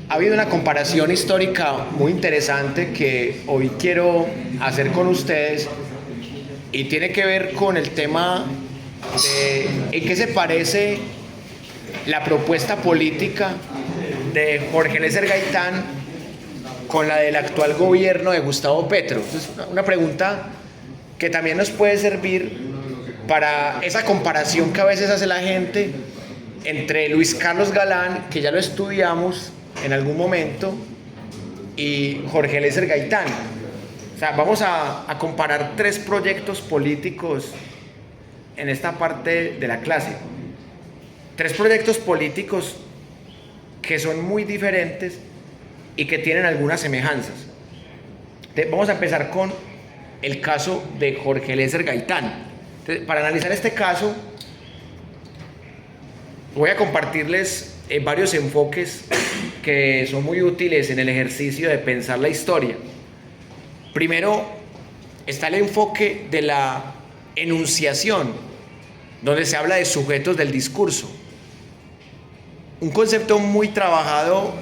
Ha habido una comparación histórica muy interesante que hoy quiero hacer con ustedes y tiene que ver con el tema de en qué se parece la propuesta política de Jorge Eliezer Gaitán con la del actual gobierno de Gustavo Petro. Es una pregunta que también nos puede servir para esa comparación que a veces hace la gente entre Luis Carlos Galán, que ya lo estudiamos en algún momento, y Jorge Eliezer Gaitán. O sea, vamos a comparar tres proyectos políticos en esta parte de la clase. Tres proyectos políticos que son muy diferentes y que tienen algunas semejanzas. Vamos a empezar con el caso de Jorge Eliezer Gaitán. Entonces, para analizar este caso, voy a compartirles varios enfoques que son muy útiles en el ejercicio de pensar la historia. Primero está el enfoque de la enunciación, donde se habla de sujetos del discurso. Un concepto muy trabajado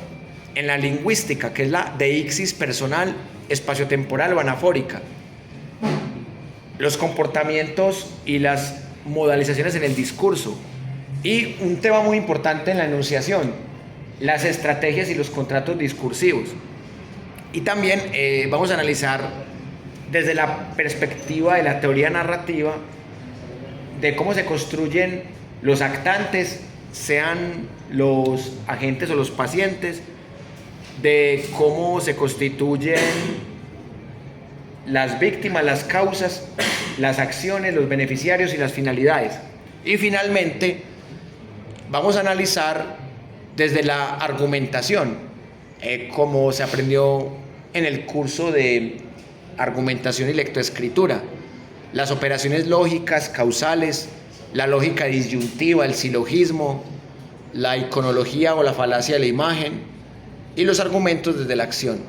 en la lingüística, que es la deixis personal espaciotemporal o anafórica. Los comportamientos y las modalizaciones en el discurso. Y un tema muy importante en la enunciación, las estrategias y los contratos discursivos. Y también vamos a analizar desde la perspectiva de la teoría narrativa de cómo se construyen los actantes, sean los agentes o los pacientes, de cómo se constituyen las víctimas, las causas, las acciones, los beneficiarios y las finalidades. Y finalmente vamos a analizar desde la argumentación, como se aprendió en el curso de argumentación y lectoescritura, las operaciones lógicas, causales, la lógica disyuntiva, el silogismo, la iconología o la falacia de la imagen y los argumentos desde la acción.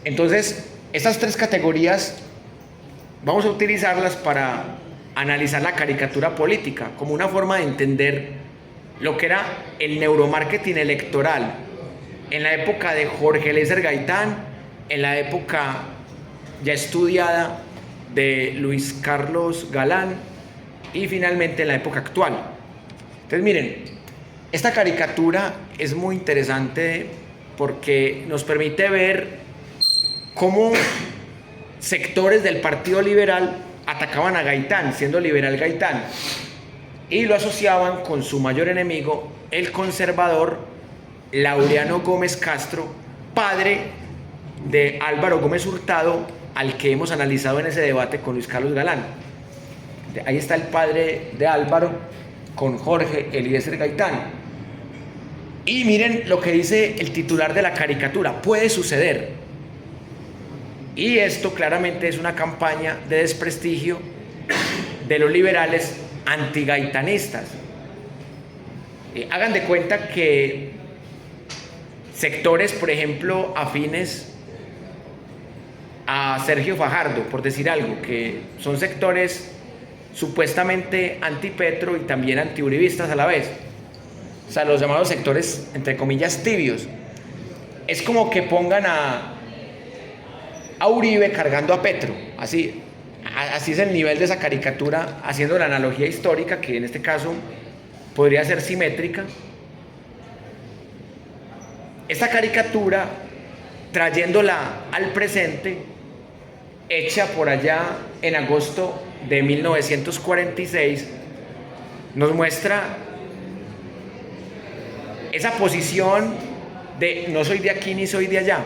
Entonces, estas tres categorías vamos a utilizarlas para analizar la caricatura política como una forma de entender lo que era el neuromarketing electoral en la época de Jorge Eliezer Gaitán, en la época ya estudiada de Luis Carlos Galán y finalmente en la época actual. Entonces miren, esta caricatura es muy interesante porque nos permite ver cómo sectores del Partido Liberal atacaban a Gaitán, siendo liberal Gaitán, y lo asociaban con su mayor enemigo, el conservador Laureano Gómez Castro, padre de Álvaro Gómez Hurtado, al que hemos analizado en ese debate con Luis Carlos Galán. Ahí está el padre de Álvaro con Jorge Eliezer Gaitán. Y miren lo que dice el titular de la caricatura: puede suceder. Y esto claramente es una campaña de desprestigio de los liberales antigaitanistas. Hagan de cuenta que sectores, por ejemplo, afines a Sergio Fajardo, por decir algo, que son sectores supuestamente anti-Petro y también anti-uribistas a la vez, o sea, los llamados sectores, entre comillas, tibios, es como que pongan a Uribe cargando a Petro, así es el nivel de esa caricatura, haciendo la analogía histórica, que en este caso podría ser simétrica. Esta caricatura, trayéndola al presente, hecha por allá en agosto de 1946, nos muestra esa posición de no soy de aquí ni soy de allá,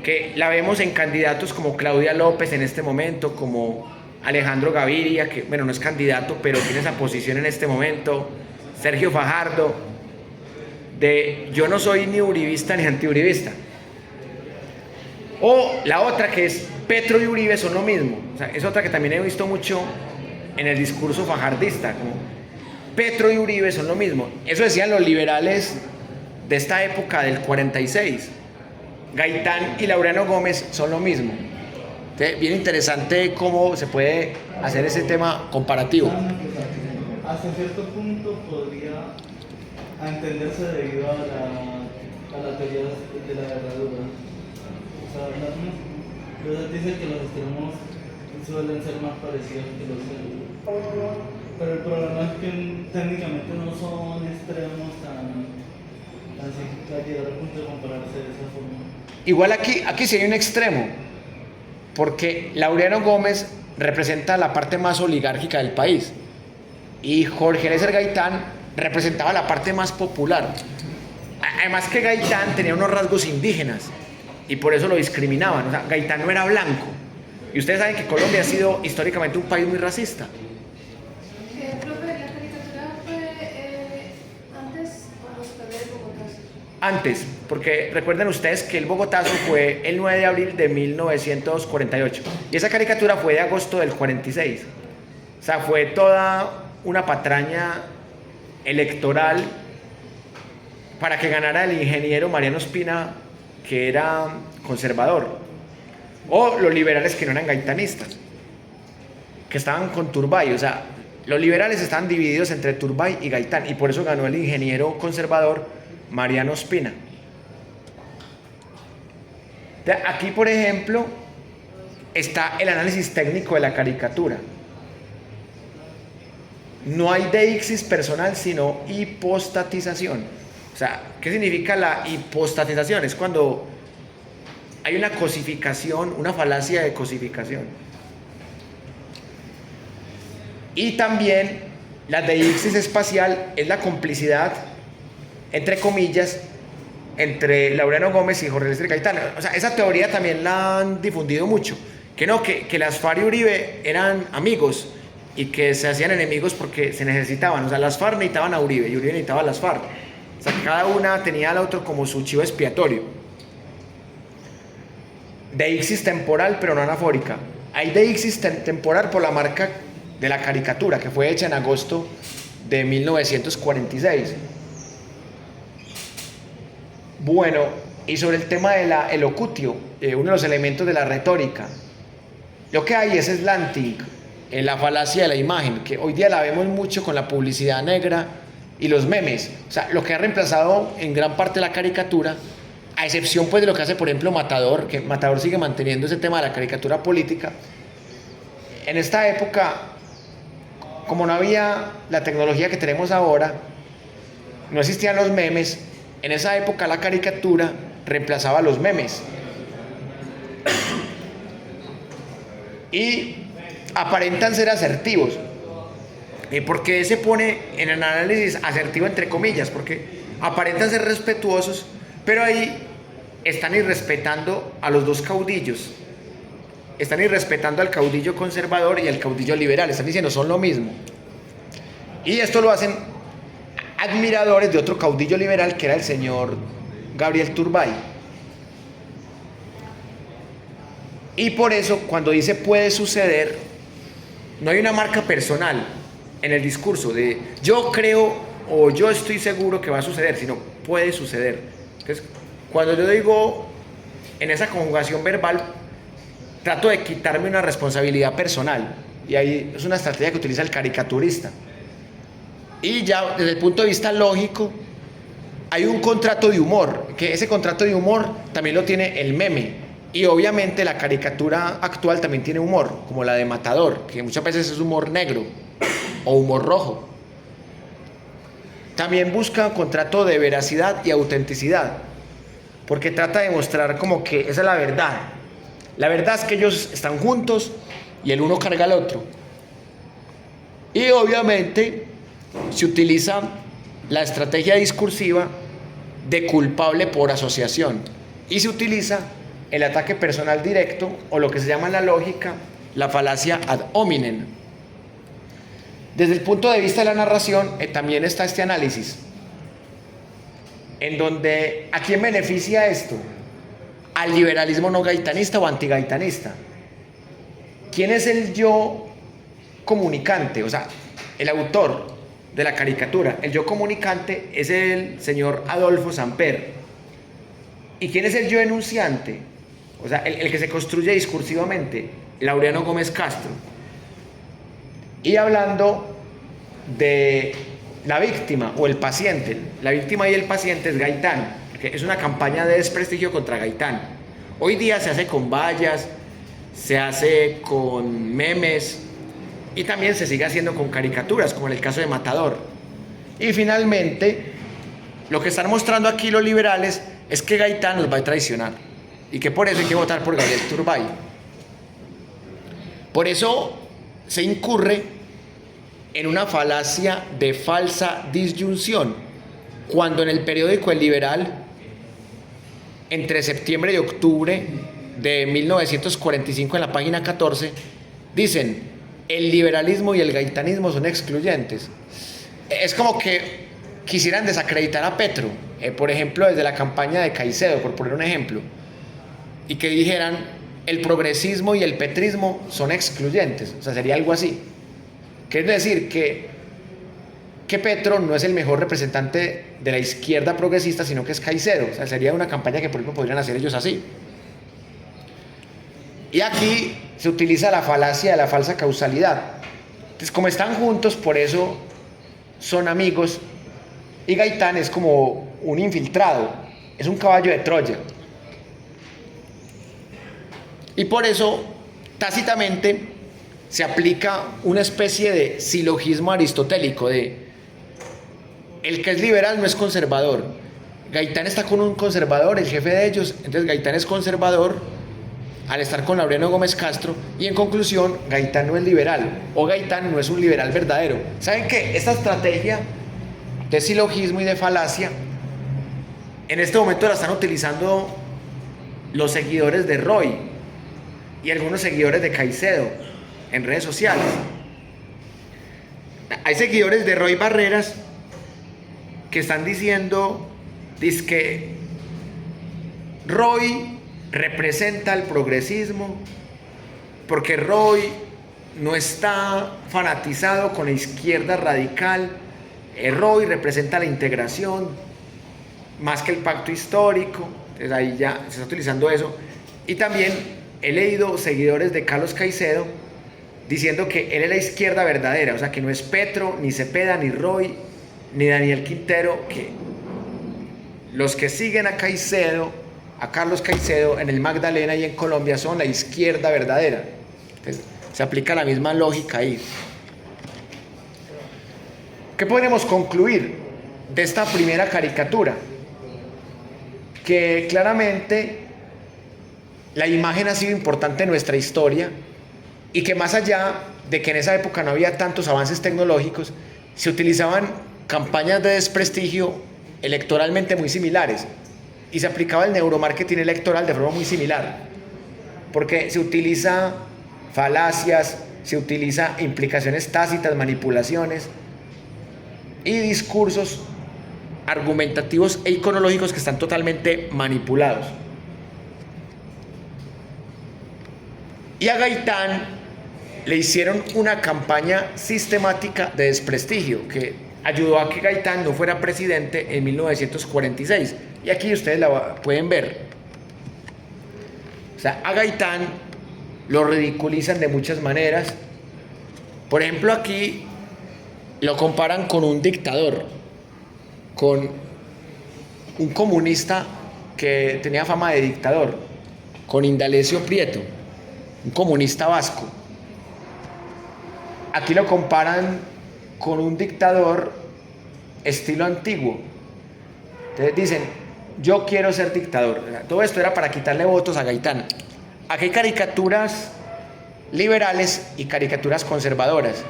que la vemos en candidatos como Claudia López en este momento, como Alejandro Gaviria, que bueno, no es candidato, pero tiene esa posición en este momento, Sergio Fajardo, de yo no soy ni uribista ni antiuribista. O la otra, que es Petro y Uribe son lo mismo. O sea, es otra que también he visto mucho en el discurso fajardista, como Petro y Uribe son lo mismo. Eso decían los liberales de esta época del 46. Gaitán y Laureano Gómez son lo mismo. Entonces, bien interesante cómo se puede hacer ese tema comparativo. Hasta cierto punto podría entenderse debido a la a la teoría de la herradura. O sea, los dicen que los extremos suelen ser más parecidos que los centros. Pero el problema es que técnicamente no son extremos tan así que llegar al punto de compararse de esa forma. Igual aquí sí hay un extremo, porque Laureano Gómez representa la parte más oligárquica del país y Jorge Eliezer Gaitán representaba la parte más popular. Además que Gaitán tenía unos rasgos indígenas y por eso lo discriminaban. O sea, Gaitán no era blanco. Y ustedes saben que Colombia ha sido históricamente un país muy racista. Profe, ¿la caricatura fue antes o después del Bogotazo? Antes, porque recuerden ustedes que el Bogotazo fue el 9 de abril de 1948 y esa caricatura fue de agosto del 46. O sea, fue toda una patraña electoral para que ganara el ingeniero Mariano Ospina, que era conservador, o los liberales que no eran gaitanistas, que estaban con Turbay. O sea, los liberales estaban divididos entre Turbay y Gaitán y por eso ganó el ingeniero conservador Mariano Ospina. Aquí, por ejemplo, está el análisis técnico de la caricatura. No hay deixis personal, sino hipostatización. O sea, ¿qué significa la hipostatización? Es cuando hay una cosificación, una falacia de cosificación. Y también la deixis espacial es la complicidad, entre comillas, entre Laureano Gómez y Jorge Eliezer Gaitán. O sea, esa teoría también la han difundido mucho. Que las FARC y Uribe eran amigos y que se hacían enemigos porque se necesitaban. O sea, las FARC necesitaban a Uribe y Uribe necesitaba a las FARC. O sea, cada una tenía al otro como su chivo expiatorio. Deixis temporal, pero no anafórica. Hay deixis temporal por la marca de la caricatura, que fue hecha en agosto de 1946. Bueno, y sobre el tema de la elocutio, uno de los elementos de la retórica, lo que hay es slanting, la falacia de la imagen, que hoy día la vemos mucho con la publicidad negra y los memes. O sea, lo que ha reemplazado en gran parte la caricatura, a excepción pues de lo que hace por ejemplo Matador, que Matador sigue manteniendo ese tema de la caricatura política. En esta época, como no había la tecnología que tenemos ahora, no existían los memes. En esa época la caricatura reemplazaba los memes y aparentan ser asertivos. ¿Y por qué se pone en el análisis asertivo entre comillas? Porque aparentan ser respetuosos, pero ahí están irrespetando a los dos caudillos. Están irrespetando al caudillo conservador y al caudillo liberal. Están diciendo son lo mismo. Y esto lo hacen admiradores de otro caudillo liberal que era el señor Gabriel Turbay. Y por eso cuando dice puede suceder, no hay una marca personal en el discurso de yo creo o yo estoy seguro que va a suceder, sino puede suceder. Entonces, cuando yo digo en esa conjugación verbal, trato de quitarme una responsabilidad personal, y ahí es una estrategia que utiliza el caricaturista. Y ya desde el punto de vista lógico, hay un contrato de humor, que ese contrato de humor también lo tiene el meme. Y obviamente la caricatura actual también tiene humor, como la de Matador, que muchas veces es humor negro o humor rojo. También busca un contrato de veracidad y autenticidad, porque trata de mostrar como que esa es la verdad. La verdad es que ellos están juntos y el uno carga al otro. Y obviamente se utiliza la estrategia discursiva de culpable por asociación y se utiliza el ataque personal directo, o lo que se llama en la lógica la falacia ad hominem. Desde el punto de vista de la narración también está este análisis, en donde ¿a quién beneficia esto? Al liberalismo no gaitanista o antigaitanista. ¿Quién es el yo comunicante? O sea, el autor de la caricatura. El yo comunicante es el señor Adolfo Samper. ¿Y quién es el yo enunciante? O sea, el que se construye discursivamente, Laureano Gómez Castro. Y hablando de la víctima o el paciente, la víctima y el paciente es Gaitán. que es una campaña de desprestigio contra Gaitán. Hoy día se hace con vallas, se hace con memes y también se sigue haciendo con caricaturas, como en el caso de Matador. Y finalmente, lo que están mostrando aquí los liberales es que Gaitán nos va a traicionar y que por eso hay que votar por Gabriel Turbay. Por eso se incurre en una falacia de falsa disyunción, cuando en el periódico El Liberal, entre septiembre y octubre de 1945, en la página 14, dicen: el liberalismo y el gaitanismo son excluyentes. Es como que quisieran desacreditar a Petro, por ejemplo, desde la campaña de Caicedo, por poner un ejemplo, y que dijeran: el progresismo y el petrismo son excluyentes. O sea, sería algo así. Quiere decir que Petro no es el mejor representante de la izquierda progresista, sino que es Caicedo. O sea, sería una campaña que, por ejemplo, podrían hacer ellos así. Y aquí se utiliza la falacia de la falsa causalidad. Entonces, como están juntos, por eso son amigos. Y Gaitán es como un infiltrado, es un caballo de Troya. Y por eso, tácitamente, se aplica una especie de silogismo aristotélico de: el que es liberal no es conservador. Gaitán está con un conservador, el jefe de ellos, entonces Gaitán es conservador al estar con Laureano Gómez Castro, y en conclusión, Gaitán no es liberal, o Gaitán no es un liberal verdadero. ¿Saben qué? Esta estrategia de silogismo y de falacia, en este momento la están utilizando los seguidores de Roy y algunos seguidores de Caicedo en redes sociales. Hay seguidores de Roy Barreras que están diciendo que Roy representa el progresismo porque Roy no está fanatizado con la izquierda radical. Roy representa la integración más que el pacto histórico. Entonces ahí ya se está utilizando eso. Y también he leído seguidores de Carlos Caicedo diciendo que él es la izquierda verdadera, o sea, que no es Petro, ni Cepeda, ni Roy, ni Daniel Quintero, que los que siguen a Caicedo, a Carlos Caicedo en el Magdalena y en Colombia son la izquierda verdadera. Entonces, se aplica la misma lógica ahí. ¿Qué podemos concluir de esta primera caricatura? Que claramente la imagen ha sido importante en nuestra historia y que, más allá de que en esa época no había tantos avances tecnológicos, se utilizaban campañas de desprestigio electoralmente muy similares y se aplicaba el neuromarketing electoral de forma muy similar, porque se utiliza falacias, se utiliza implicaciones tácitas, manipulaciones y discursos argumentativos e iconológicos que están totalmente manipulados. Y a Gaitán le hicieron una campaña sistemática de desprestigio que ayudó a que Gaitán no fuera presidente en 1946. Y aquí ustedes la pueden ver. O sea, a Gaitán lo ridiculizan de muchas maneras. Por ejemplo, aquí lo comparan con un dictador, con un comunista que tenía fama de dictador, con Indalecio Prieto, un comunista vasco. Aquí lo comparan con un dictador estilo antiguo. Entonces dicen: yo quiero ser dictador. Todo esto era para quitarle votos a Gaitán. Aquí hay caricaturas liberales y caricaturas conservadoras.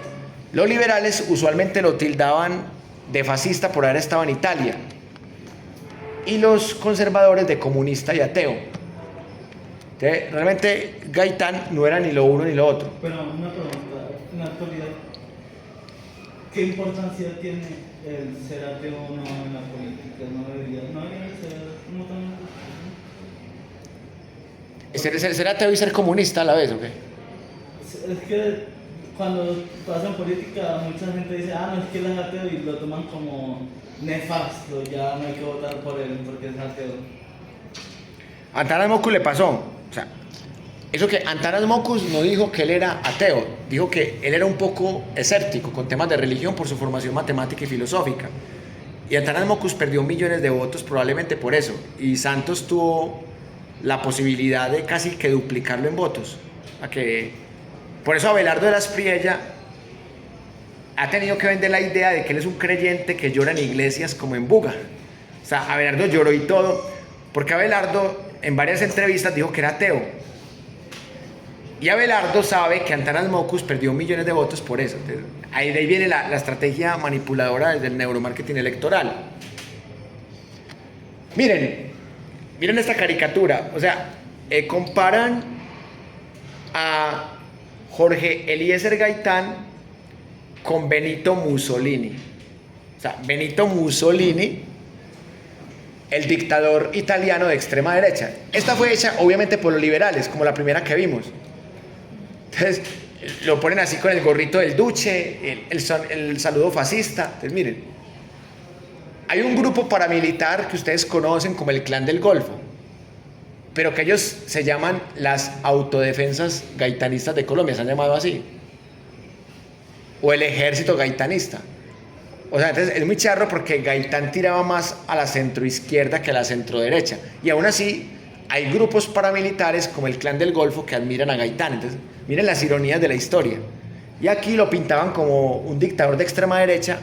Los liberales usualmente lo tildaban de fascista por haber estado en Italia, y los conservadores de comunista y ateo. Entonces, realmente Gaitán no era ni lo uno ni lo otro. Pero una pregunta, en la actualidad, ¿qué importancia tiene el ser ateo o no en la política? ¿No debería ser mutuamente? ¿Ser ateo y ser comunista a la vez o qué? Es que cuando pasa en política, mucha gente dice: no, es que él es ateo, y lo toman como nefasto, ya no hay que votar por él porque es ateo. A Antanas Mockus le pasó. O sea, eso que Antanas Mockus no dijo que él era ateo, dijo que él era un poco escéptico con temas de religión por su formación matemática y filosófica. Y Antanas Mockus perdió millones de votos probablemente por eso. Y Santos tuvo la posibilidad de casi que duplicarlo en votos. Por eso Abelardo de las Priella ha tenido que vender la idea de que él es un creyente que llora en iglesias como en Buga. O sea, Abelardo lloró y todo, porque Abelardo en varias entrevistas dijo que era ateo. Y Abelardo sabe que Antanas Mockus perdió millones de votos por eso. Entonces, ahí de ahí viene la estrategia manipuladora del neuromarketing electoral. Miren esta caricatura. O sea, comparan a Jorge Eliezer Gaitán con Benito Mussolini. O sea, Benito Mussolini, el dictador italiano de extrema derecha. Esta fue hecha obviamente por los liberales, como la primera que vimos. Entonces lo ponen así con el gorrito del duce, el saludo fascista. Entonces miren, hay un grupo paramilitar que ustedes conocen como el Clan del Golfo, pero que ellos se llaman las Autodefensas Gaitanistas de Colombia, se han llamado así, o el Ejército Gaitanista. O sea, entonces es muy charro porque Gaitán tiraba más a la centroizquierda que a la centroderecha, y aún así hay grupos paramilitares como el Clan del Golfo que admiran a Gaitán. Entonces miren las ironías de la historia, y aquí lo pintaban como un dictador de extrema derecha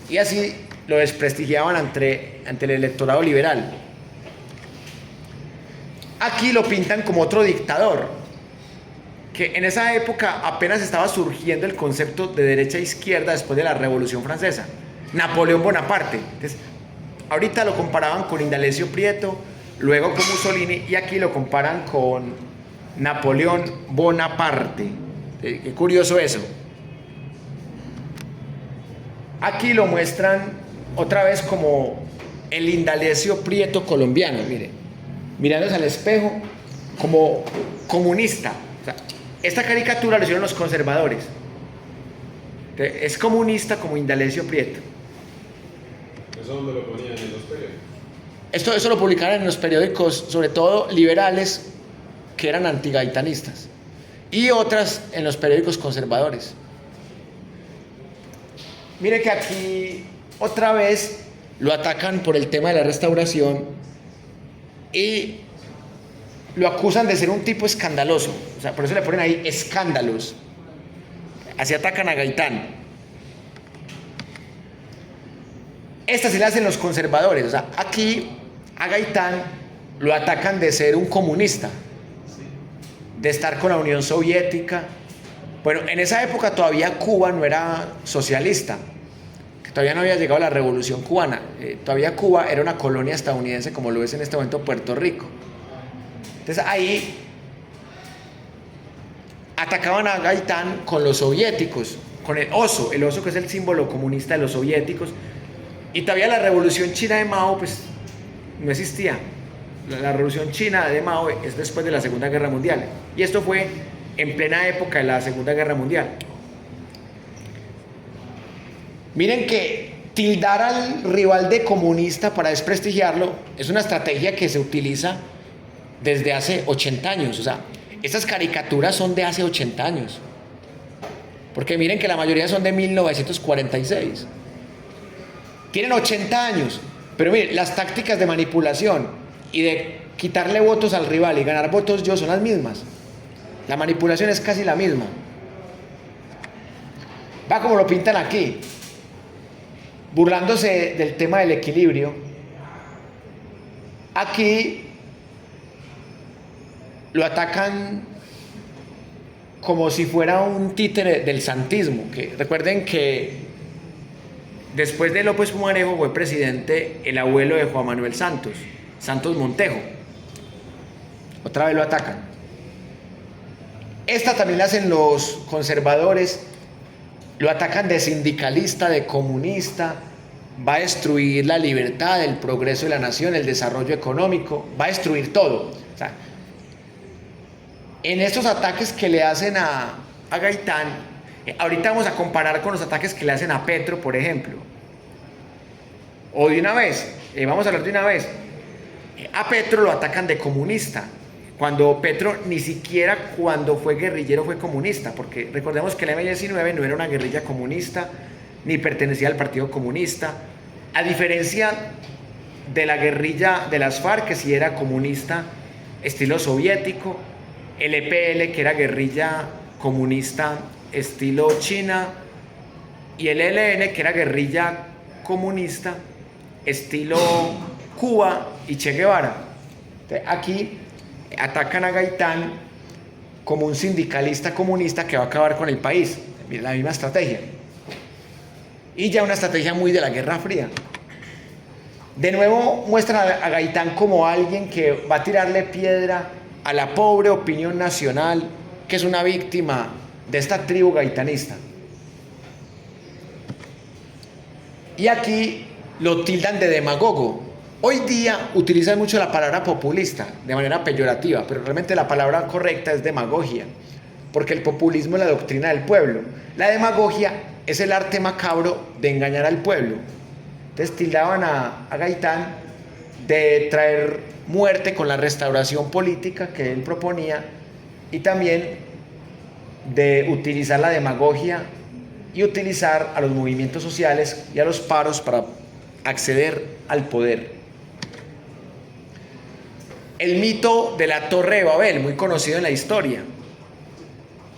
y así lo desprestigiaban ante el electorado liberal. Aquí lo pintan como otro dictador, que en esa época apenas estaba surgiendo el concepto de derecha e izquierda después de la Revolución Francesa, Napoleón Bonaparte. Entonces, ahorita lo comparaban con Indalecio Prieto, luego con Mussolini, y aquí lo comparan con Napoleón Bonaparte. Qué curioso eso. Aquí lo muestran otra vez como el Indalecio Prieto colombiano, miren, mirándose al espejo como comunista. O sea, esta caricatura lo hicieron los conservadores. Es comunista como Indalecio Prieto. ¿Eso dónde lo ponían, en los periódicos? Eso lo publicaron en los periódicos, sobre todo liberales, que eran antigaitanistas, y otras en los periódicos conservadores. Mire que aquí otra vez lo atacan por el tema de la restauración y lo acusan de ser un tipo escandaloso. O sea, por eso le ponen ahí escándalos. Así atacan a Gaitán. Esta sí la hacen los conservadores. O sea, aquí a Gaitán lo atacan de ser un comunista, de estar con la Unión Soviética. Bueno, en esa época todavía Cuba no era socialista, que todavía no había llegado la Revolución Cubana. Todavía Cuba era una colonia estadounidense, como lo es en este momento Puerto Rico. Entonces ahí atacaban a Gaitán con los soviéticos, con el oso que es el símbolo comunista de los soviéticos. Y todavía la Revolución China de Mao pues no existía. La Revolución China de Mao es después de la Segunda Guerra Mundial, y esto fue en plena época de la Segunda Guerra Mundial. Miren que tildar al rival de comunista para desprestigiarlo es una estrategia que se utiliza desde hace 80 años. O sea, estas caricaturas son de hace 80 años, porque miren que la mayoría son de 1946. Tienen 80 años, pero miren, las tácticas de manipulación y de quitarle votos al rival y ganar votos yo son las mismas. La manipulación es casi la misma. Va como lo pintan aquí, burlándose del tema del equilibrio. Aquí lo atacan como si fuera un títere del santismo. Que recuerden que después de López Pumarejo fue presidente el abuelo de Juan Manuel Santos, Santos Montejo. Otra vez lo atacan. Esta también la hacen los conservadores, lo atacan de sindicalista, de comunista, va a destruir la libertad, el progreso de la nación, el desarrollo económico, va a destruir todo. O sea, en estos ataques que le hacen a Gaitán, ahorita vamos a comparar con los ataques que le hacen a Petro, por ejemplo. O de una vez, vamos a hablar de una vez. A Petro lo atacan de comunista, cuando Petro ni siquiera cuando fue guerrillero fue comunista, porque recordemos que el M-19 no era una guerrilla comunista, ni pertenecía al Partido Comunista. A diferencia de la guerrilla de las FARC, que sí era comunista estilo soviético, el EPL, que era guerrilla comunista estilo China, y el ELN, que era guerrilla comunista estilo Cuba y Che Guevara. Entonces, aquí atacan a Gaitán como un sindicalista comunista que va a acabar con el país. La misma estrategia. Y ya una estrategia muy de la Guerra Fría. De nuevo muestran a Gaitán como alguien que va a tirarle piedra a la pobre opinión nacional, que es una víctima de esta tribu gaitanista. Y aquí lo tildan de demagogo. Hoy día utilizan mucho la palabra populista de manera peyorativa, pero realmente la palabra correcta es demagogia, porque el populismo es la doctrina del pueblo. La demagogia es el arte macabro de engañar al pueblo. Entonces tildaban a Gaitán de traer muerte con la restauración política que él proponía, y también de utilizar la demagogia y utilizar a los movimientos sociales y a los paros para acceder al poder. El mito de la Torre de Babel, muy conocido en la historia.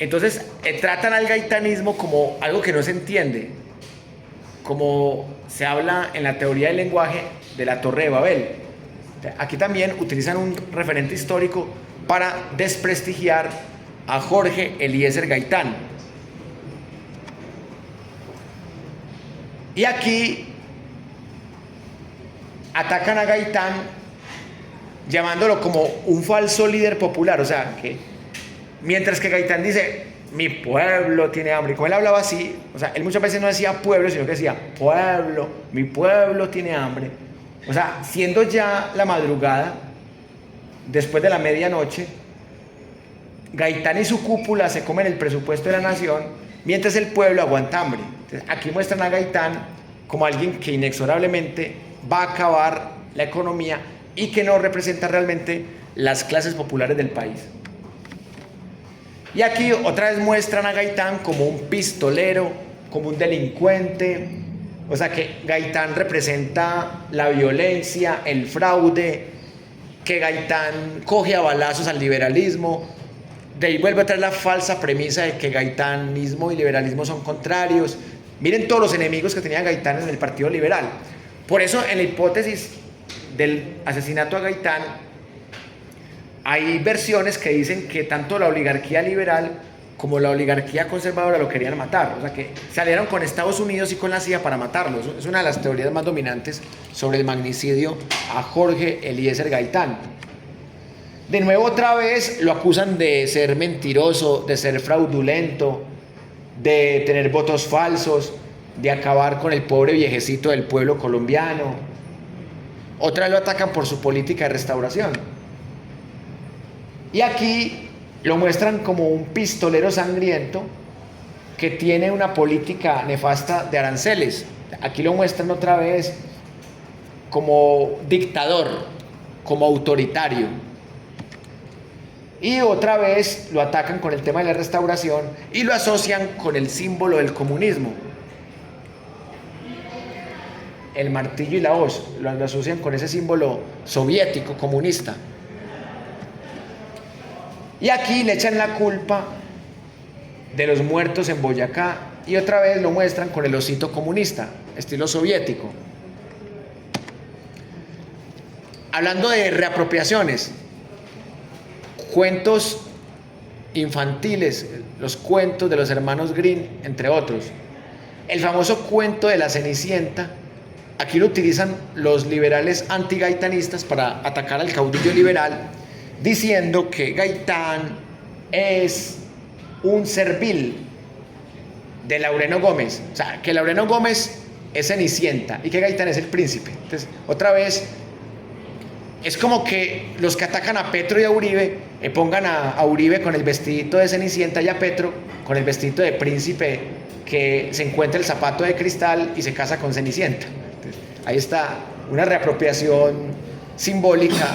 Entonces tratan al gaitanismo como algo que no se entiende, como se habla en la teoría del lenguaje de la Torre de Babel. Aquí también utilizan un referente histórico para desprestigiar a Jorge Eliezer Gaitán. Y aquí atacan a Gaitán llamándolo como un falso líder popular. O sea, que mientras que Gaitán dice, mi pueblo tiene hambre, como él hablaba así, o sea, él muchas veces no decía pueblo, sino que decía pueblo, mi pueblo tiene hambre. O sea, siendo ya la madrugada, después de la medianoche, Gaitán y su cúpula se comen el presupuesto de la nación, mientras el pueblo aguanta hambre. Entonces, aquí muestran a Gaitán como alguien que inexorablemente va a acabar la economía y que no representa realmente las clases populares del país. Y aquí otra vez muestran a Gaitán como un pistolero, como un delincuente. O sea que Gaitán representa la violencia, el fraude, que Gaitán coge a balazos al liberalismo. De ahí vuelve a traer la falsa premisa de que gaitanismo y liberalismo son contrarios. Miren todos los enemigos que tenía Gaitán en el Partido Liberal. Por eso, en la hipótesis del asesinato a Gaitán, hay versiones que dicen que tanto la oligarquía liberal como la oligarquía conservadora lo querían matar. O sea, que salieron con Estados Unidos y con la CIA para matarlo. Es una de las teorías más dominantes sobre el magnicidio a Jorge Eliezer Gaitán. De nuevo, otra vez lo acusan de ser mentiroso, de ser fraudulento, de tener votos falsos, de acabar con el pobre viejecito del pueblo colombiano. Otra vez lo atacan por su política de restauración. Y aquí lo muestran como un pistolero sangriento que tiene una política nefasta de aranceles. Aquí lo muestran otra vez como dictador, como autoritario. Y otra vez lo atacan con el tema de la restauración y lo asocian con el símbolo del comunismo. El martillo y la hoz lo asocian con ese símbolo soviético comunista. Y aquí le echan la culpa de los muertos en Boyacá y otra vez lo muestran con el osito comunista, estilo soviético. Hablando de reapropiaciones, cuentos infantiles, los cuentos de los hermanos Grimm, entre otros. El famoso cuento de la Cenicienta, aquí lo utilizan los liberales antigaitanistas para atacar al caudillo liberal, diciendo que Gaitán es un servil de Laureno Gómez. O sea, que Laureno Gómez es Cenicienta y que Gaitán es el príncipe. Entonces, otra vez, es como que los que atacan a Petro y a Uribe pongan a Uribe con el vestidito de Cenicienta y a Petro con el vestidito de príncipe, que se encuentra el zapato de cristal y se casa con Cenicienta. Entonces, ahí está una reapropiación simbólica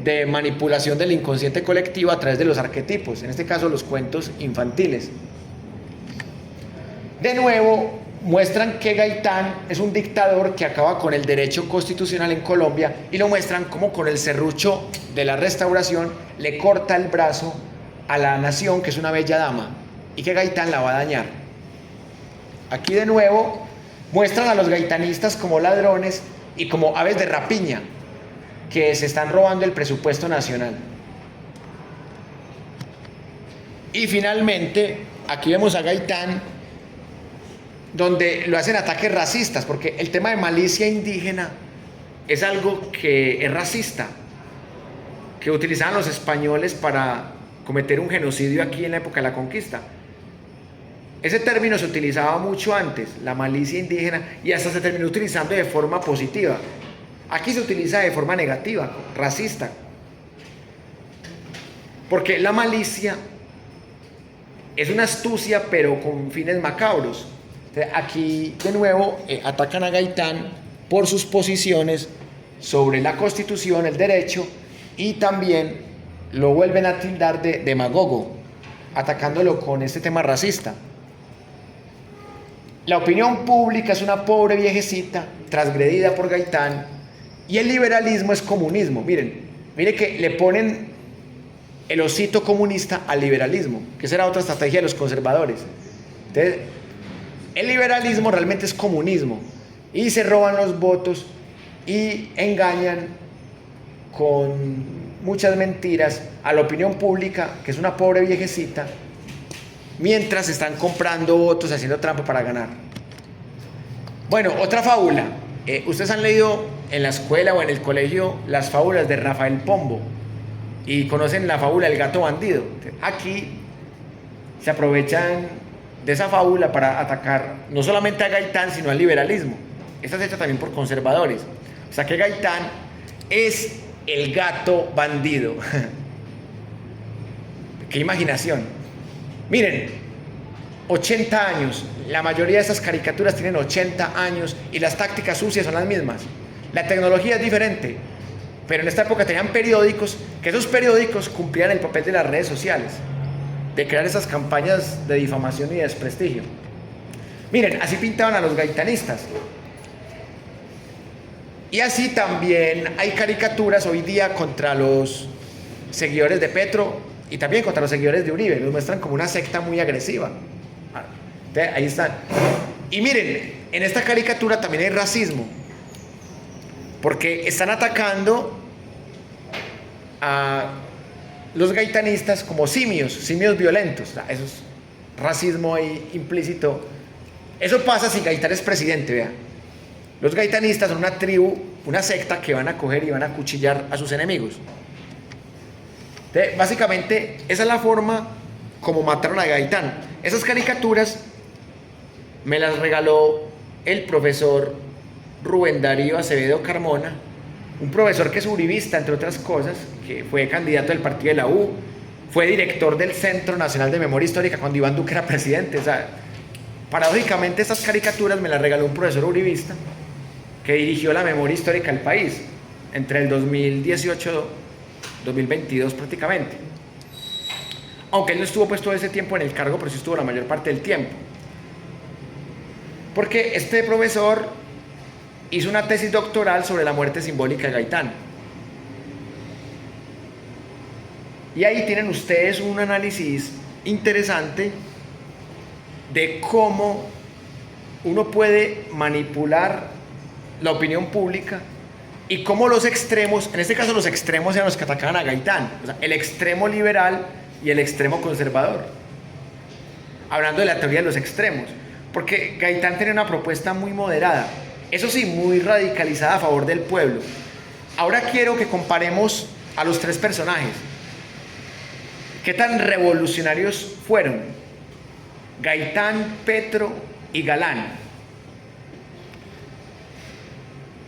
de manipulación del inconsciente colectivo a través de los arquetipos, en este caso los cuentos infantiles. De nuevo, muestran que Gaitán es un dictador que acaba con el derecho constitucional en Colombia y lo muestran como con el serrucho de la Restauración le corta el brazo a la nación, que es una bella dama, y que Gaitán la va a dañar. Aquí de nuevo muestran a los gaitanistas como ladrones y como aves de rapiña que se están robando el presupuesto nacional. Y finalmente aquí vemos a Gaitán donde lo hacen ataques racistas, porque el tema de malicia indígena es algo que es racista, que utilizaban los españoles para cometer un genocidio aquí en la época de la conquista. Ese término se utilizaba mucho antes, la malicia indígena, y hasta se terminó utilizando de forma positiva. Aquí se utiliza de forma negativa, racista, porque la malicia es una astucia pero con fines macabros. Aquí de nuevo atacan a Gaitán por sus posiciones sobre la Constitución, el derecho, y también lo vuelven a tildar de demagogo, atacándolo con este tema racista. La opinión pública es una pobre viejecita transgredida por Gaitán, y el liberalismo es comunismo. Miren que le ponen el osito comunista al liberalismo, que esa era otra estrategia de los conservadores. Entonces, el liberalismo realmente es comunismo y se roban los votos y engañan con muchas mentiras a la opinión pública, que es una pobre viejecita, mientras están comprando votos, haciendo trampa para ganar. Bueno, otra fábula. Ustedes han leído en la escuela o en el colegio las fábulas de Rafael Pombo y conocen la fábula del gato bandido. Aquí se aprovechan de esa fábula para atacar no solamente a Gaitán, sino al liberalismo. Esta es hecha también por conservadores. O sea que Gaitán es el gato bandido. ¡Qué imaginación! Miren, 80 años. La mayoría de estas caricaturas tienen 80 años y las tácticas sucias son las mismas. La tecnología es diferente, pero en esta época tenían periódicos, que esos periódicos cumplían el papel de las redes sociales, de crear esas campañas de difamación y de desprestigio. Miren, así pintaban a los gaitanistas. Y así también hay caricaturas hoy día contra los seguidores de Petro y también contra los seguidores de Uribe. Los muestran como una secta muy agresiva. Ahí están. Y miren, en esta caricatura también hay racismo, porque están atacando a los gaitanistas como simios violentos. Eso es racismo ahí implícito. Eso pasa si Gaitán es presidente, vea. Los gaitanistas son una tribu, una secta que van a coger y van a acuchillar a sus enemigos. Entonces, básicamente, esa es la forma como mataron a Gaitán. Esas caricaturas me las regaló el profesor Rubén Darío Acevedo Carmona, un profesor que es uribista, entre otras cosas, que fue candidato del partido de la U, fue director del Centro Nacional de Memoria Histórica cuando Iván Duque era presidente. O sea, paradójicamente estas caricaturas me las regaló un profesor uribista que dirigió la memoria histórica del país entre el 2018 y 2022 prácticamente. Aunque él no estuvo pues todo ese tiempo en el cargo, pero sí estuvo la mayor parte del tiempo. Porque este profesor hizo una tesis doctoral sobre la muerte simbólica de Gaitán. Y ahí tienen ustedes un análisis interesante de cómo uno puede manipular la opinión pública y cómo los extremos, en este caso los extremos eran los que atacaban a Gaitán, o sea, el extremo liberal y el extremo conservador. Hablando de la teoría de los extremos, porque Gaitán tenía una propuesta muy moderada, eso sí, muy radicalizada a favor del pueblo. Ahora quiero que comparemos a los tres personajes. ¿Qué tan revolucionarios fueron? Gaitán, Petro y Galán.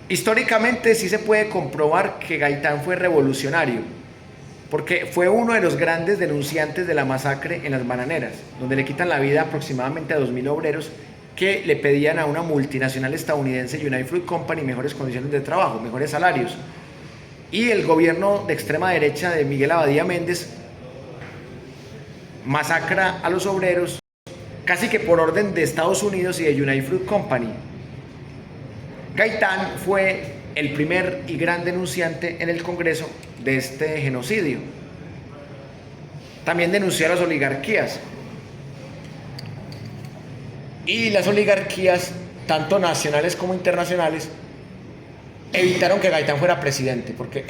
Históricamente sí se puede comprobar que Gaitán fue revolucionario, porque fue uno de los grandes denunciantes de la masacre en las bananeras, donde le quitan la vida aproximadamente a 2.000 obreros que le pedían a una multinacional estadounidense, United Fruit Company, mejores condiciones de trabajo, mejores salarios. Y el gobierno de extrema derecha de Miguel Abadía Méndez masacra a los obreros casi que por orden de Estados Unidos y de United Fruit Company. Gaitán fue el primer y gran denunciante en el Congreso de este genocidio. También denunció a las oligarquías. Y las oligarquías, tanto nacionales como internacionales, evitaron que Gaitán fuera presidente, porque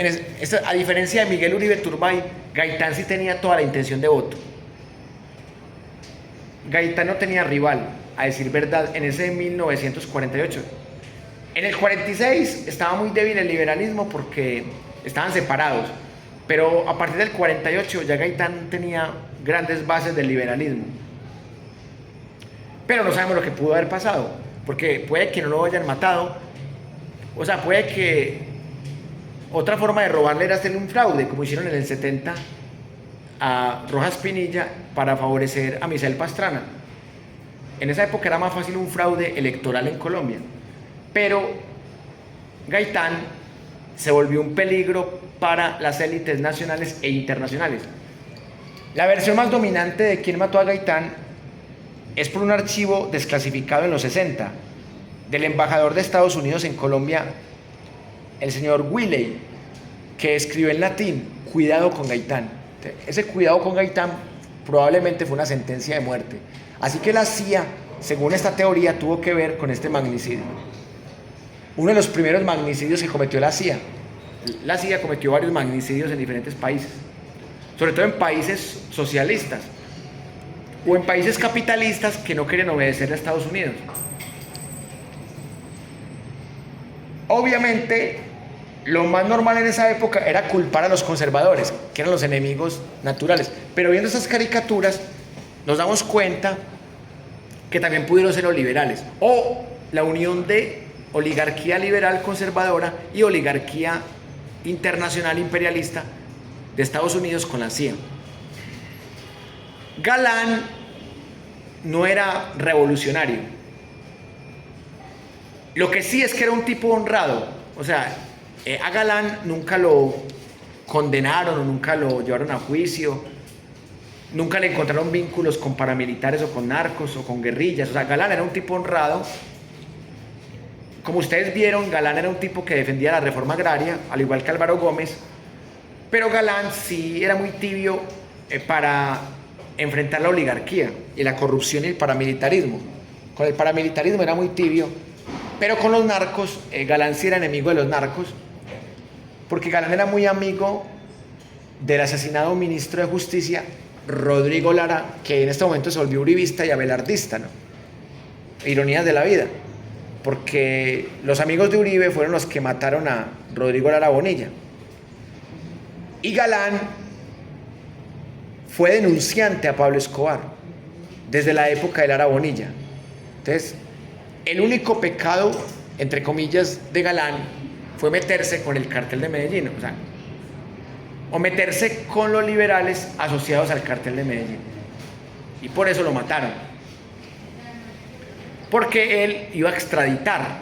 a diferencia de Miguel Uribe Turbay, Gaitán sí tenía toda la intención de voto. Gaitán no tenía rival, a decir verdad, en ese 1948. En el 46 estaba muy débil el liberalismo porque estaban separados, pero a partir del 48 ya Gaitán tenía grandes bases del liberalismo. Pero no sabemos lo que pudo haber pasado, porque puede que no lo hayan matado, o sea, puede que otra forma de robarle era hacerle un fraude, como hicieron en el 70 a Rojas Pinilla para favorecer a Misael Pastrana. En esa época era más fácil un fraude electoral en Colombia, pero Gaitán se volvió un peligro para las élites nacionales e internacionales. La versión más dominante de quién mató a Gaitán es por un archivo desclasificado en los 60 del embajador de Estados Unidos en Colombia, el señor Willey, que escribió en latín: cuidado con Gaitán. Ese cuidado con Gaitán probablemente fue una sentencia de muerte. Así que la CIA, según esta teoría, tuvo que ver con este magnicidio. Uno de los primeros magnicidios que cometió la CIA. La CIA cometió varios magnicidios en diferentes países, sobre todo en países socialistas o en países capitalistas que no querían obedecer a Estados Unidos. Obviamente, lo más normal en esa época era culpar a los conservadores, que eran los enemigos naturales. Pero viendo esas caricaturas, nos damos cuenta que también pudieron ser los liberales, o la unión de oligarquía liberal conservadora y oligarquía internacional imperialista de Estados Unidos con la CIA. Galán no era revolucionario. Lo que sí es que era un tipo honrado. O sea, a Galán nunca lo condenaron o nunca lo llevaron a juicio. Nunca le encontraron vínculos con paramilitares o con narcos o con guerrillas. O sea, Galán era un tipo honrado. Como ustedes vieron, Galán era un tipo que defendía la reforma agraria, al igual que Álvaro Gómez. Pero Galán sí era muy tibio para enfrentar la oligarquía y la corrupción y el paramilitarismo. Con el paramilitarismo era muy tibio, pero con los narcos, Galán sí era enemigo de los narcos, porque Galán era muy amigo del asesinado ministro de Justicia, Rodrigo Lara, que en este momento se volvió uribista y abelardista, ¿no? Ironías de la vida, porque los amigos de Uribe fueron los que mataron a Rodrigo Lara Bonilla. Y Galán fue denunciante a Pablo Escobar desde la época de Lara Bonilla. Entonces, el único pecado, entre comillas, de Galán fue meterse con el cártel de Medellín, o meterse con los liberales asociados al cártel de Medellín. Y por eso lo mataron. Porque él iba a extraditar.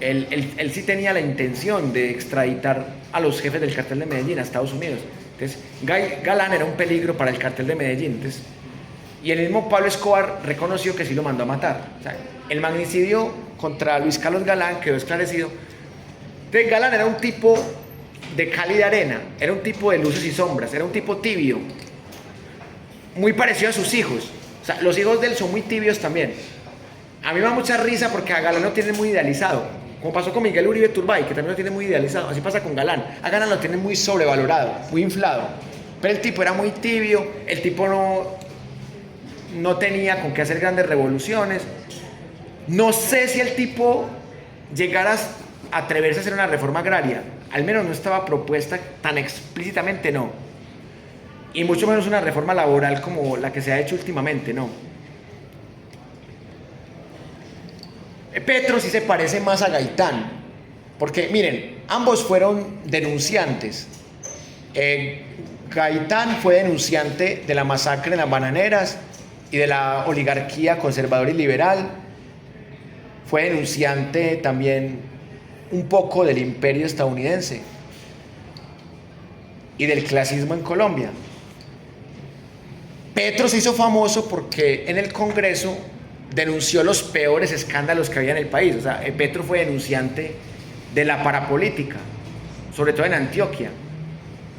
Él sí tenía la intención de extraditar a los jefes del cártel de Medellín a Estados Unidos. Entonces, Galán era un peligro para el cártel de Medellín. Entonces, y el mismo Pablo Escobar reconoció que sí lo mandó a matar. O sea, el magnicidio contra Luis Carlos Galán quedó esclarecido. Entonces, Galán era un tipo de cal y de arena, era un tipo de luces y sombras, era un tipo tibio, muy parecido a sus hijos. O sea, los hijos de él son muy tibios también. A mí me da mucha risa porque a Galán lo tienen muy idealizado, como pasó con Miguel Uribe Turbay, que también lo tiene muy idealizado. Así pasa con Galán. A Galán lo tienen muy sobrevalorado, muy inflado, pero el tipo era muy tibio, el tipo no tenía con qué hacer grandes revoluciones. No sé si el tipo llegara a atreverse a hacer una reforma agraria, al menos no estaba propuesta tan explícitamente, no. Y mucho menos una reforma laboral como la que se ha hecho últimamente, no. Petro sí se parece más a Gaitán, porque miren, ambos fueron denunciantes. Gaitán fue denunciante de la masacre en las bananeras y de la oligarquía conservadora y liberal. Fue denunciante también un poco del imperio estadounidense y del clasismo en Colombia. Petro se hizo famoso porque en el Congreso denunció los peores escándalos que había en el país. O sea, Petro fue denunciante de la parapolítica, sobre todo en Antioquia.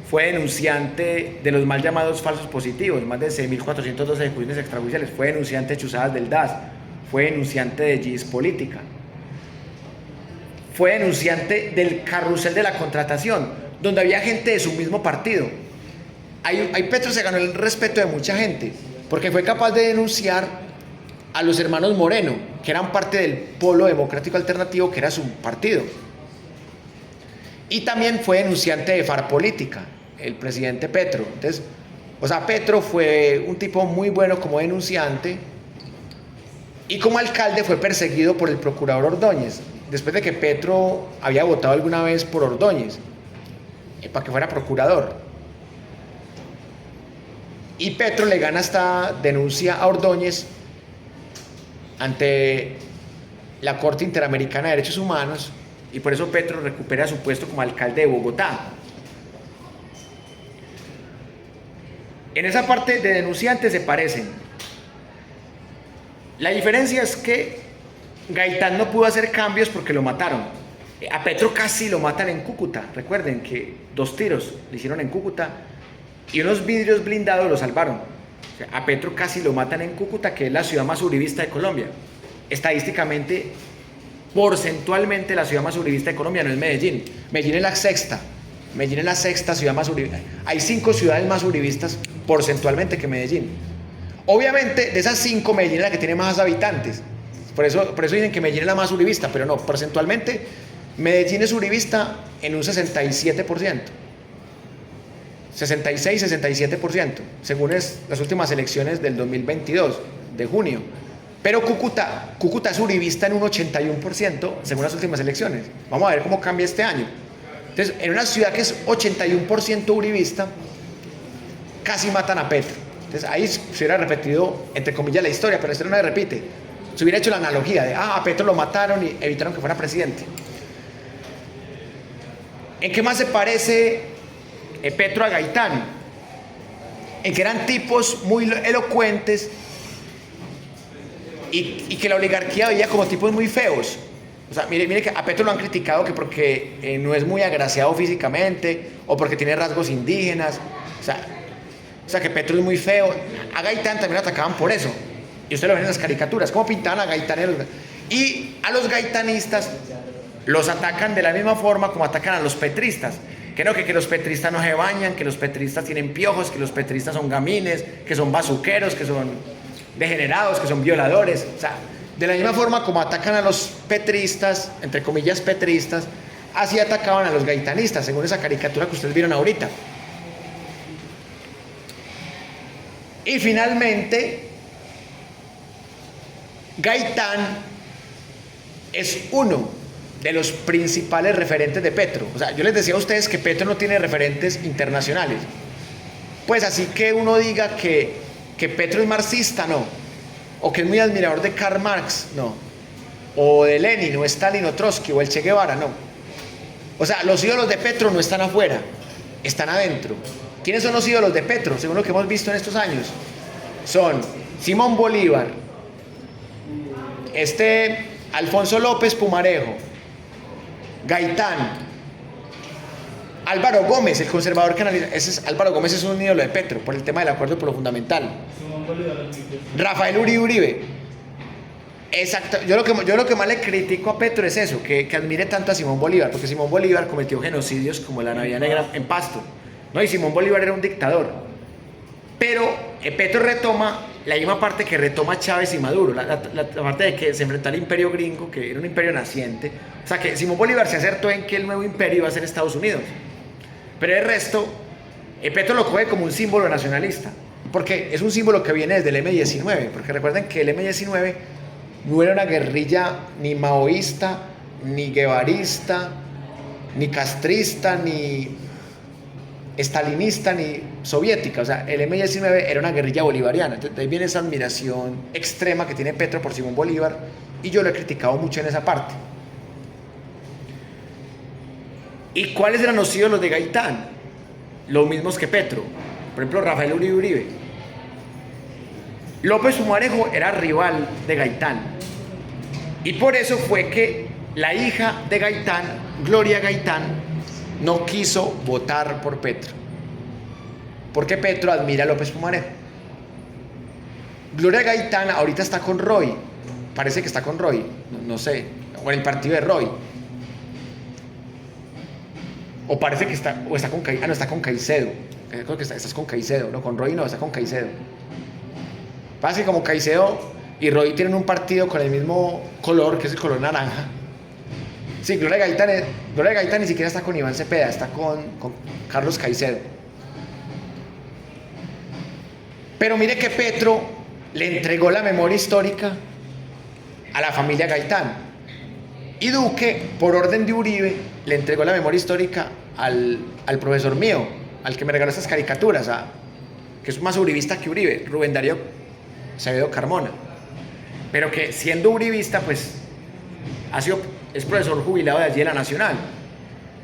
Fue denunciante de los mal llamados falsos positivos, más de 6.412 ejecuciones extrajudiciales. Fue denunciante de chuzadas del DAS. Fue denunciante de GIS política. Fue denunciante del carrusel de la contratación, donde había gente de su mismo partido. Ahí Petro se ganó el respeto de mucha gente, porque fue capaz de denunciar a los hermanos Moreno, que eran parte del Polo Democrático Alternativo, que era su partido. Y también fue denunciante de Farpolítica, el presidente Petro. Entonces, o sea, Petro fue un tipo muy bueno como denunciante, y como alcalde fue perseguido por el procurador Ordóñez, después de que Petro había votado alguna vez por Ordóñez, para que fuera procurador. Y Petro le gana esta denuncia a Ordóñez ante la Corte Interamericana de Derechos Humanos, y por eso Petro recupera su puesto como alcalde de Bogotá. En esa parte de denunciantes se parecen. La diferencia es que Gaitán no pudo hacer cambios porque lo mataron. A Petro casi lo matan en Cúcuta. Recuerden que 2 tiros le hicieron en Cúcuta y unos vidrios blindados lo salvaron. O sea, a Petro casi lo matan en Cúcuta, que es la ciudad más uribista de Colombia. Estadísticamente, porcentualmente, la ciudad más uribista de Colombia no es Medellín. Medellín es la sexta. Medellín es la sexta ciudad más uribista. Hay 5 ciudades más uribistas porcentualmente que Medellín. Obviamente, de esas 5, Medellín es la que tiene más habitantes. Por eso dicen que Medellín es la más uribista, pero no, porcentualmente, Medellín es uribista en un 67%. 66-67%, según las últimas elecciones del 2022, de junio. Pero Cúcuta es uribista en un 81%, según las últimas elecciones. Vamos a ver cómo cambia este año. Entonces, en una ciudad que es 81% uribista, casi matan a Petro. Entonces, ahí se hubiera repetido, entre comillas, la historia, pero esto no se repite. Se hubiera hecho la analogía de, a Petro lo mataron y evitaron que fuera presidente. ¿En qué más se parece Petro a Gaitán? En que eran tipos muy elocuentes y que la oligarquía veía como tipos muy feos. O sea, mire que a Petro lo han criticado que porque no es muy agraciado físicamente o porque tiene rasgos indígenas. O sea, que Petro es muy feo. A Gaitán también lo atacaban por eso. Y ustedes lo ven en las caricaturas, cómo pintaban a Gaitán. Y a los gaitanistas los atacan de la misma forma como atacan a los petristas. Que no, que los petristas no se bañan, que los petristas tienen piojos, que los petristas son gamines, que son bazuqueros, que son degenerados, que son violadores. O sea, de la misma forma como atacan a los petristas, entre comillas petristas, así atacaban a los gaitanistas, según esa caricatura que ustedes vieron ahorita. Y finalmente, Gaitán es uno de los principales referentes de Petro. O sea, yo les decía a ustedes que Petro no tiene referentes internacionales. Pues así que uno diga que Petro es marxista, no. O que es muy admirador de Karl Marx, no. O de Lenin, o Stalin, o Trotsky, o el Che Guevara, no. O sea, los ídolos de Petro no están afuera, están adentro. ¿Quiénes son los ídolos de Petro, según lo que hemos visto en estos años? Son Simón Bolívar, Alfonso López Pumarejo, Gaitán, Álvaro Gómez, el conservador que analiza. Álvaro Gómez es un ídolo de Petro por el tema del acuerdo por lo fundamental. Rafael Uribe. Exacto. Yo lo que más le critico a Petro es eso, que admire tanto a Simón Bolívar, porque Simón Bolívar cometió genocidios como la Navidad Negra en Pasto, ¿no? Y Simón Bolívar era un dictador. Pero Petro retoma la misma parte que retoma Chávez y Maduro, la parte de que se enfrentó al imperio gringo, que era un imperio naciente. O sea, que Simón Bolívar se acertó en que el nuevo imperio iba a ser Estados Unidos. Pero el resto, Petro lo coge como un símbolo nacionalista, porque es un símbolo que viene desde el M-19, porque recuerden que el M-19 no era una guerrilla ni maoísta, ni guevarista, ni castrista, ni estalinista, ni soviética. O sea, el M-19 era una guerrilla bolivariana. Entonces, de ahí viene esa admiración extrema que tiene Petro por Simón Bolívar, y yo lo he criticado mucho en esa parte. ¿Y cuáles eran los ídolos de Gaitán? Los mismos que Petro. Por ejemplo, Rafael Uribe. López Pumarejo era rival de Gaitán. Y por eso fue que la hija de Gaitán, Gloria Gaitán, no quiso votar por Petro. Porque Petro admira a López Pumarejo. Gloria Gaitán ahorita está con Roy. Parece que está con Roy, no sé, o en el partido de Roy. O parece que está, o está con, no, está con Caicedo. Creo que estás con Caicedo, no, con Roy no, está con Caicedo. Pasa que como Caicedo y Roy tienen un partido con el mismo color, que es el color naranja. Sí, Gloria Gaitán ni siquiera está con Iván Cepeda, está con Carlos Caicedo. Pero mire que Petro le entregó la memoria histórica a la familia Gaitán. Y Duque, por orden de Uribe, le entregó la memoria histórica al profesor mío, al que me regaló estas caricaturas, que es más uribista que Uribe, Rubén Darío Acevedo Carmona. Pero que siendo uribista, pues es profesor jubilado de allí de la Nacional.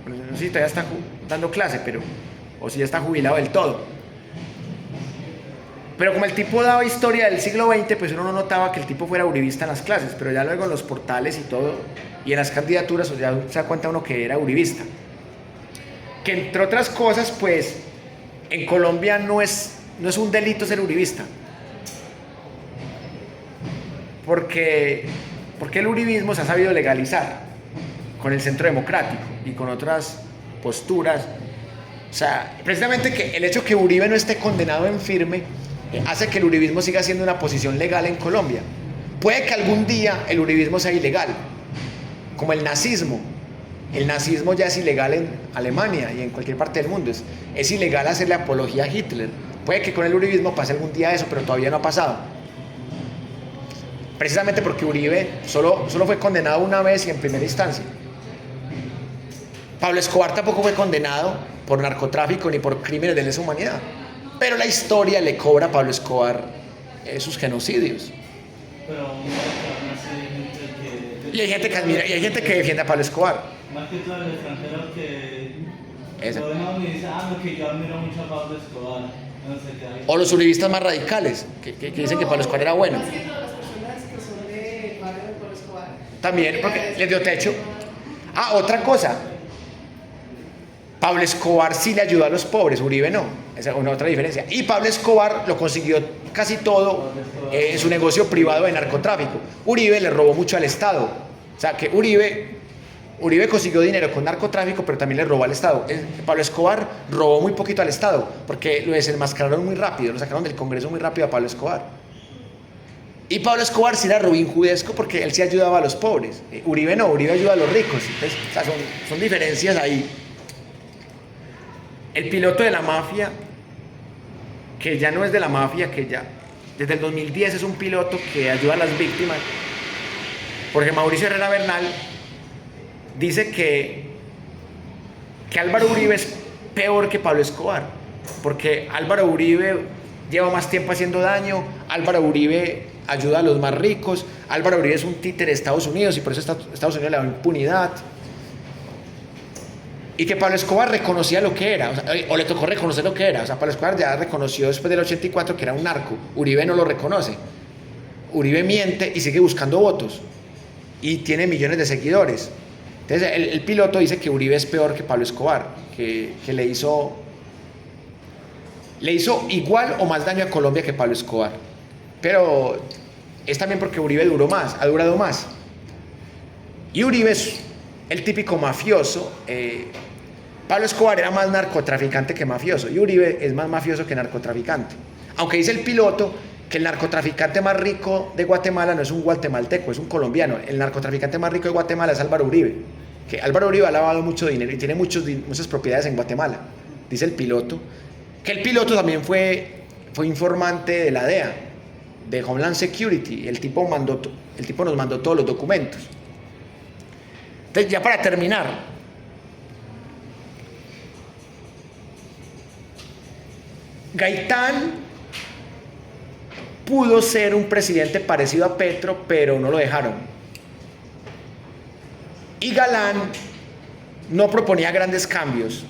No sé si todavía está dando clase, o si ya está jubilado del todo. Pero como el tipo daba historia del siglo XX, pues uno no notaba que el tipo fuera uribista en las clases, pero ya luego en los portales y todo, y en las candidaturas, ya se da cuenta uno que era uribista. Que entre otras cosas, pues, en Colombia no es un delito ser uribista. Porque el uribismo se ha sabido legalizar con el Centro Democrático y con otras posturas. O sea, precisamente que el hecho que Uribe no esté condenado en firme hace que el uribismo siga siendo una posición legal en Colombia. Puede que algún día el uribismo sea ilegal, como el nazismo. El nazismo ya es ilegal en Alemania y en cualquier parte del mundo. Es ilegal hacerle apología a Hitler. Puede que con el uribismo pase algún día eso, pero todavía no ha pasado. Precisamente porque Uribe solo fue condenado una vez y en primera instancia. Pablo Escobar tampoco fue condenado por narcotráfico ni por crímenes de lesa humanidad. Pero la historia le cobra a Pablo Escobar sus genocidios. Pero y hay gente que admira, y hay gente que defiende a Pablo Escobar. Más que todo el extranjero que Esa. lo vemos y dice, no, que yo admiro mucho a Pablo Escobar. No sé qué hay. O los uribistas más radicales, que dicen que Pablo Escobar era bueno. Más que todas las personas que son de barrio de Pablo Escobar. También, porque les dio techo. Otra cosa. Pablo Escobar sí le ayudó a los pobres, Uribe no. Esa es una otra diferencia. Y Pablo Escobar lo consiguió casi todo en su negocio privado de narcotráfico. Uribe le robó mucho al Estado. O sea, que Uribe consiguió dinero con narcotráfico, pero también le robó al Estado. Pablo Escobar robó muy poquito al Estado, porque lo desenmascararon muy rápido, lo sacaron del Congreso muy rápido a Pablo Escobar. Y Pablo Escobar sí era Robin Hoodesco porque él sí ayudaba a los pobres. Uribe no, Uribe ayuda a los ricos. Entonces, o sea, son diferencias ahí. El piloto de la mafia, que ya no es de la mafia, que ya desde el 2010 es un piloto que ayuda a las víctimas, porque Mauricio Herrera Bernal dice que Álvaro Uribe es peor que Pablo Escobar, porque Álvaro Uribe lleva más tiempo haciendo daño, Álvaro Uribe ayuda a los más ricos, Álvaro Uribe es un títere de Estados Unidos y por eso Estados Unidos le da impunidad. Y que Pablo Escobar reconocía lo que era, o le tocó reconocer lo que era. O sea, Pablo Escobar ya reconoció después del 84 que era un narco. Uribe no lo reconoce. Uribe miente y sigue buscando votos. Y tiene millones de seguidores. Entonces, el piloto dice que Uribe es peor que Pablo Escobar, que le hizo igual o más daño a Colombia que Pablo Escobar. Pero es también porque Uribe ha durado más. Y Uribe es el típico mafioso. Pablo Escobar era más narcotraficante que mafioso y Uribe es más mafioso que narcotraficante. Aunque dice el piloto que el narcotraficante más rico de Guatemala no es un guatemalteco, es un colombiano. El narcotraficante más rico de Guatemala es Álvaro Uribe. Que Álvaro Uribe ha lavado mucho dinero y tiene muchas propiedades en Guatemala. Dice el piloto. Que el piloto también fue informante de la DEA, de Homeland Security. El tipo nos mandó todos los documentos. Entonces, ya para terminar, Gaitán pudo ser un presidente parecido a Petro, pero no lo dejaron. Y Galán no proponía grandes cambios,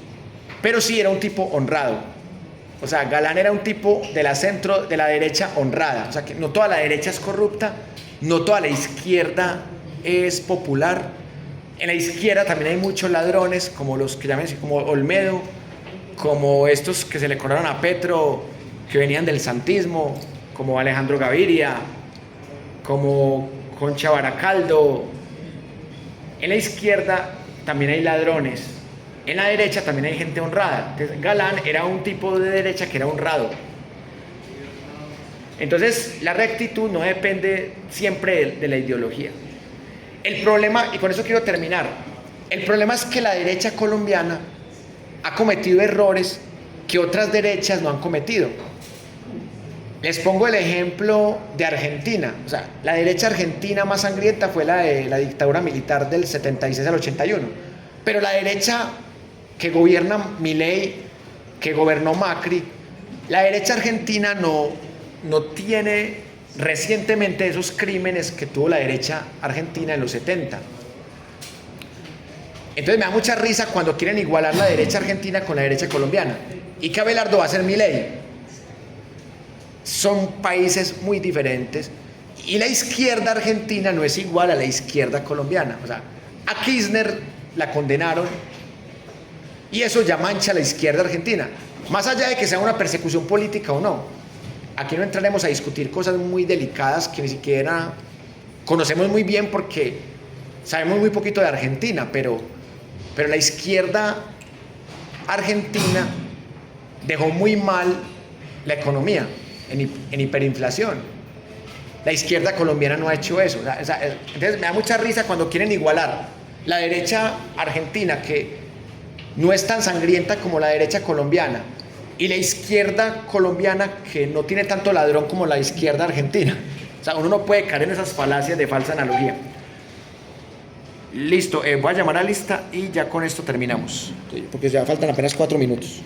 pero sí era un tipo honrado. O sea, Galán era un tipo de la centro, de la derecha honrada. O sea, que no toda la derecha es corrupta, no toda la izquierda es popular. En la izquierda también hay muchos ladrones, como los que llaman, como Olmedo, como estos que se le coronaron a Petro, que venían del santismo, como Alejandro Gaviria, como Concha Baracaldo. En la izquierda también hay ladrones. En la derecha también hay gente honrada. Entonces, Galán era un tipo de derecha que era honrado. Entonces, la rectitud no depende siempre de la ideología. El problema, y con eso quiero terminar, el problema es que la derecha colombiana ha cometido errores que otras derechas no han cometido. Les pongo el ejemplo de Argentina. O sea, la derecha argentina más sangrienta fue la de la dictadura militar del 76 al 81. Pero la derecha que gobierna Milei, que gobernó Macri, la derecha argentina no tiene recientemente esos crímenes que tuvo la derecha argentina en los 70. Entonces me da mucha risa cuando quieren igualar la derecha argentina con la derecha colombiana. ¿Y qué Abelardo va a hacer Milei? Son países muy diferentes y la izquierda argentina no es igual a la izquierda colombiana. O sea, a Kirchner la condenaron y eso ya mancha a la izquierda argentina, más allá de que sea una persecución política o no. Aquí no entraremos a discutir cosas muy delicadas que ni siquiera conocemos muy bien porque sabemos muy poquito de Argentina, pero la izquierda argentina dejó muy mal la economía en hiperinflación. La izquierda colombiana no ha hecho eso. Entonces me da mucha risa cuando quieren igualar la derecha argentina, que no es tan sangrienta como la derecha colombiana, y la izquierda colombiana, que no tiene tanto ladrón como la izquierda argentina. O sea, uno no puede caer en esas falacias de falsa analogía. Listo, voy a llamar a lista y ya con esto terminamos, porque ya faltan apenas 4 minutos.